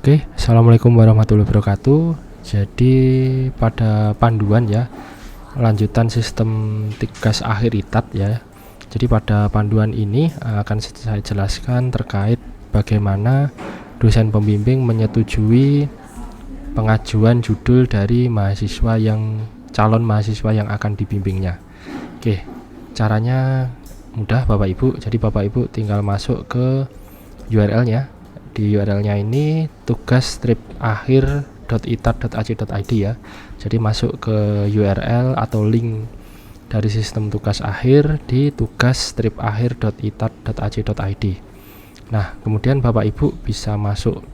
Oke, assalamualaikum warahmatullahi wabarakatuh. Jadi pada panduan ya, lanjutan sistem tugas akhir ITAT ya. Jadi pada panduan ini akan saya jelaskan terkait bagaimana dosen pembimbing menyetujui pengajuan judul dari mahasiswa calon mahasiswa yang akan dibimbingnya. Oke, caranya mudah Bapak Ibu. Jadi Bapak Ibu tinggal masuk ke URL-nya. Di URL-nya ini tugas-akhir.itat.ac.id ya. Jadi masuk ke URL atau link dari sistem tugas akhir di tugas-akhir.itat.ac.id. Nah, kemudian Bapak Ibu bisa masuk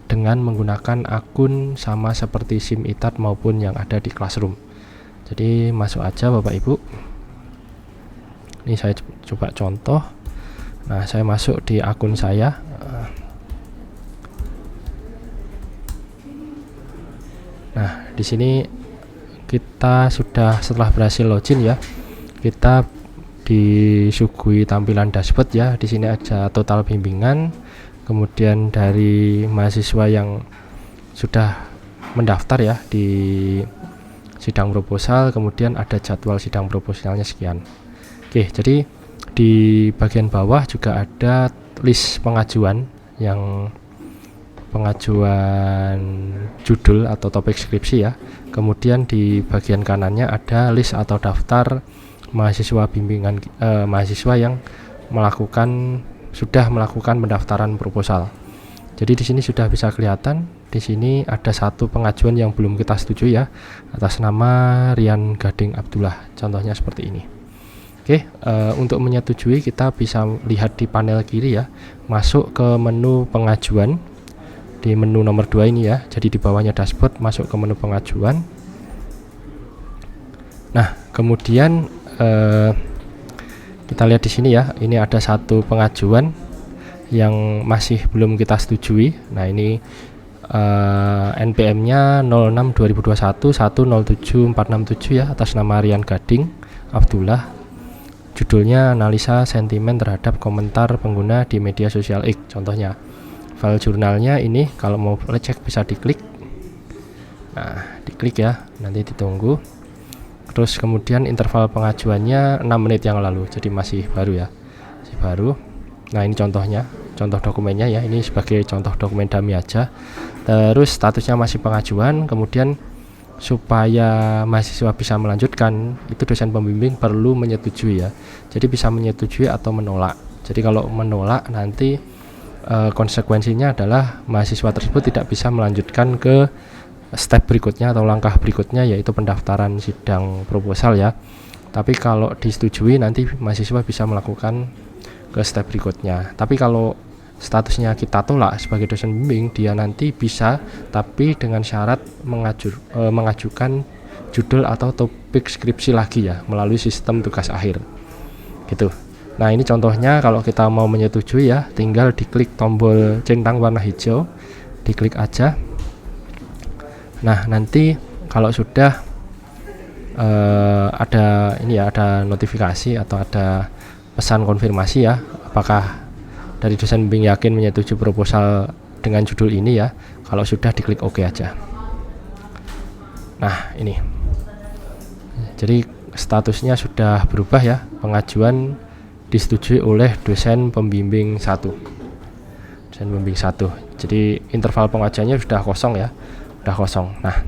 dengan menggunakan akun sama seperti SIM ITAT maupun yang ada di Classroom. Jadi masuk aja Bapak Ibu. Ini saya coba contoh. Nah, saya masuk di akun saya. Nah, di sini kita sudah setelah berhasil login ya, kita disuguhi tampilan dashboard ya. Di sini ada total bimbingan, kemudian dari mahasiswa yang sudah mendaftar ya di sidang proposal, kemudian ada jadwal sidang proposalnya sekian. Oke, jadi di bagian bawah juga ada list pengajuan judul atau topik skripsi ya. Kemudian di bagian kanannya ada list atau daftar mahasiswa bimbingan mahasiswa yang sudah melakukan pendaftaran proposal. Jadi di sini sudah bisa kelihatan, di sini ada satu pengajuan yang belum kita setuju ya, atas nama Rian Gading Abdullah. Contohnya seperti ini. Oke, untuk menyetujui kita bisa lihat di panel kiri ya, masuk ke menu pengajuan. Di menu nomor 2 ini ya, jadi di bawahnya dashboard, masuk ke menu pengajuan. Nah, kemudian kita lihat di sini ya, ini ada satu pengajuan yang masih belum kita setujui. Nah, ini NPM-nya 06/2021 107467 ya, atas nama Rian Gading Abdullah. Judulnya analisa sentimen terhadap komentar pengguna di media sosial X. Contohnya file jurnalnya ini, kalau mau cek bisa diklik. Nah, diklik ya, nanti ditunggu. Terus kemudian interval pengajuannya 6 menit yang lalu, jadi masih baru ya, masih baru. Nah, ini contohnya, contoh dokumennya ya, ini sebagai contoh dokumen dummy aja. Terus statusnya masih pengajuan. Kemudian supaya mahasiswa bisa melanjutkan, itu dosen pembimbing perlu menyetujui ya. Jadi bisa menyetujui atau menolak. Jadi kalau menolak nanti konsekuensinya adalah mahasiswa tersebut tidak bisa melanjutkan ke step berikutnya atau langkah berikutnya, yaitu pendaftaran sidang proposal ya. Tapi kalau disetujui nanti mahasiswa bisa melakukan ke step berikutnya. Tapi kalau statusnya kita tolak sebagai dosen bimbing, dia nanti bisa, tapi dengan syarat mengajukan judul atau topik skripsi lagi ya, melalui sistem tugas akhir gitu. Nah, ini contohnya kalau kita mau menyetujui ya, tinggal diklik tombol centang warna hijau, diklik aja. Nah, nanti kalau sudah ada ini ya, ada notifikasi atau ada pesan konfirmasi ya, apakah dari dosen bimbing yakin menyetujui proposal dengan judul ini ya. Kalau sudah, diklik OK aja. Nah, ini. Jadi statusnya sudah berubah ya, pengajuan disetujui oleh dosen pembimbing 1. Dosen pembimbing 1. Jadi interval pengajuannya sudah kosong ya. Sudah kosong. Nah,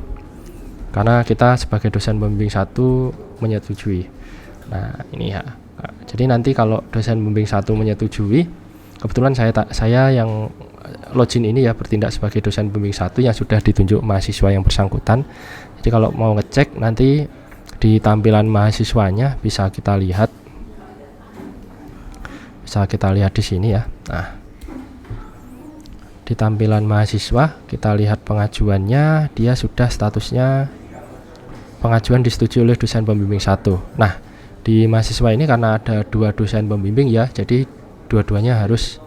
karena kita sebagai dosen pembimbing 1 menyetujui. Nah, ini ya. Jadi nanti kalau dosen pembimbing 1 menyetujui, kebetulan saya yang login ini ya, bertindak sebagai dosen pembimbing 1 yang sudah ditunjuk mahasiswa yang bersangkutan. Jadi kalau mau ngecek nanti di tampilan mahasiswanya bisa kita lihat di sini ya. Nah, di tampilan mahasiswa kita lihat pengajuannya, dia sudah statusnya pengajuan disetujui oleh dosen pembimbing 1. Nah, di mahasiswa ini karena ada 2 dosen pembimbing ya, jadi dua-duanya harus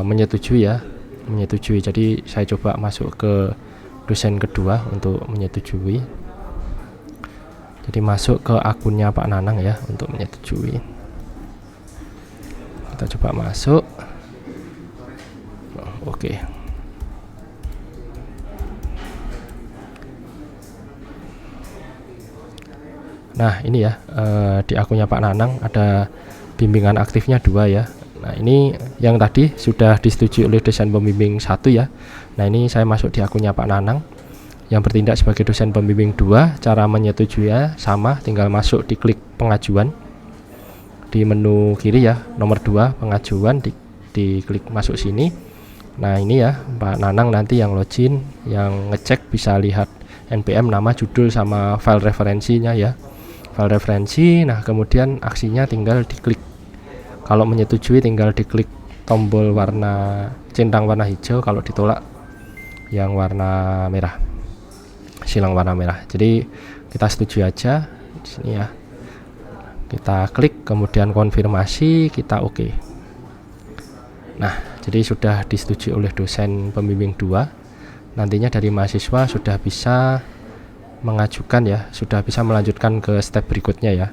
menyetujui ya, menyetujui. Jadi saya coba masuk ke dosen kedua untuk menyetujui. Jadi masuk ke akunnya Pak Nanang ya untuk menyetujui. Kita coba masuk. Oke. Nah ini ya, di akunnya Pak Nanang ada bimbingan aktifnya 2 ya. Nah ini yang tadi sudah disetujui oleh dosen pembimbing 1 ya. Nah ini saya masuk di akunnya Pak Nanang yang bertindak sebagai dosen pembimbing 2. Cara menyetujui sama, tinggal masuk di klik pengajuan di menu kiri ya, nomor 2 pengajuan, di klik masuk sini. Nah ini ya Pak Nanang nanti yang login, yang ngecek bisa lihat NPM, nama, judul, sama file referensinya ya, file referensi. Nah kemudian aksinya tinggal diklik, kalau menyetujui tinggal diklik tombol warna centang warna hijau, kalau ditolak yang warna merah, silang warna merah. Jadi kita setuju aja di sini ya, kita klik kemudian konfirmasi, kita oke. Nah jadi sudah disetujui oleh dosen pembimbing 2. Nantinya dari mahasiswa sudah bisa mengajukan ya, sudah bisa melanjutkan ke step berikutnya ya.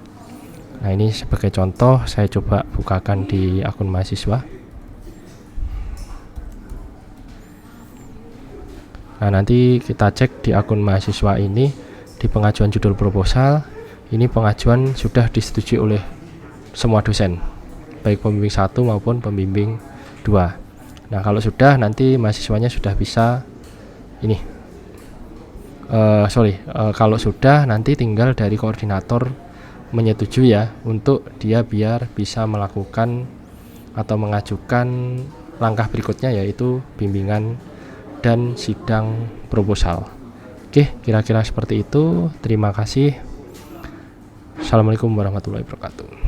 Nah ini sebagai contoh saya coba bukakan di akun mahasiswa. Nah nanti kita cek di akun mahasiswa ini, di pengajuan judul proposal ini pengajuan sudah disetujui oleh semua dosen, baik pembimbing 1 maupun pembimbing 2. Nah kalau sudah, nanti mahasiswanya sudah bisa ini kalau sudah nanti tinggal dari koordinator menyetujui ya, untuk dia biar bisa melakukan atau mengajukan langkah berikutnya, yaitu bimbingan dan sidang proposal. Oke, kira-kira seperti itu. Terima kasih. Assalamualaikum warahmatullahi wabarakatuh.